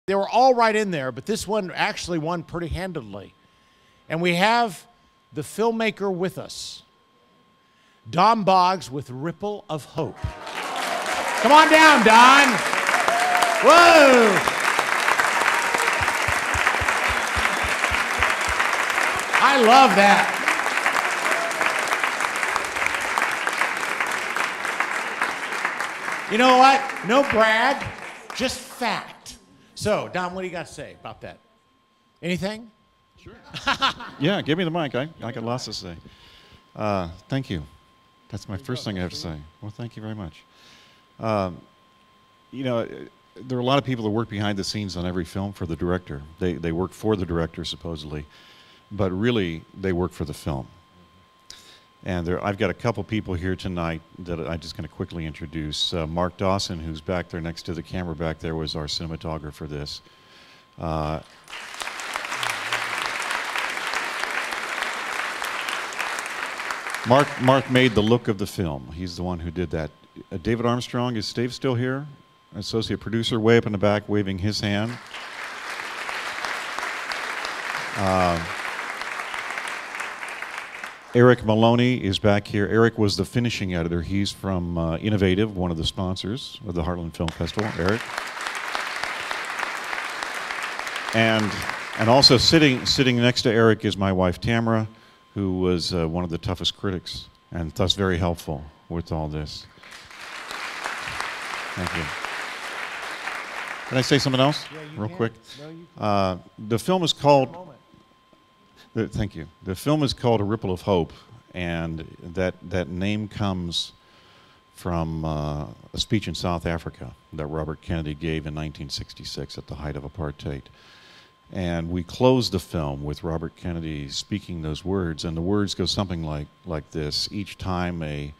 They were all right in there, but this one actually won pretty handedly. And we have the filmmaker with us, Don Boggs with Ripple of Hope. Come on down, Don. Whoa. I love that. You know what? No brag, just fact. So, Don, what do you got to say about that? Anything? Sure. Yeah, give me the mic. I got lots to say. Thank you. That's my first thing I have to say. Well, thank you very much. You know, there are a lot of people that work behind the scenes on every film for the director. They work for the director, supposedly, but really they work for the film. And I've got a couple people here tonight that I'm just going to quickly introduce. Mark Dawson, who's back there next to the camera back there, was our cinematographer for this. Mark made the look of the film. He's the one who did that. David Armstrong, is Dave still here? Associate producer, way up in the back, waving his hand. Eric Maloney is back here. Eric was the finishing editor. He's from Innovative, one of the sponsors of the Heartland Film Festival. Eric. And also sitting next to Eric is my wife Tamara, who was one of the toughest critics and thus very helpful with all this. Thank you. Can I say something else real quick? No, you can. The film is called... Thank you. The film is called A Ripple of Hope, and that name comes from a speech in South Africa that Robert Kennedy gave in 1966 at the height of apartheid. And we close the film with Robert Kennedy speaking those words, and the words go something like this: each time a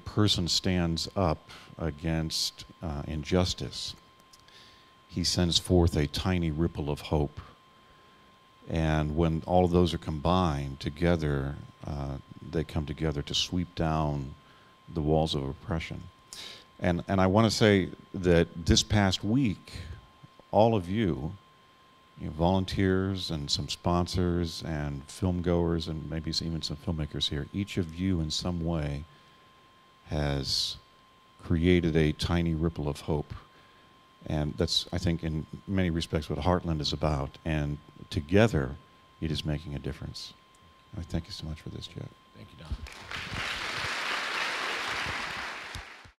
person stands up against injustice, he sends forth a tiny ripple of hope. And when all of those are combined together, they come together to sweep down the walls of oppression. And I want to say that this past week, all of you volunteers and some sponsors and film goers and maybe even some filmmakers here, each of you in some way has created a tiny ripple of hope. And that's, I think, in many respects what Heartland is about. And together, it is making a difference. I thank you so much for this, Jeff. Thank you, Don.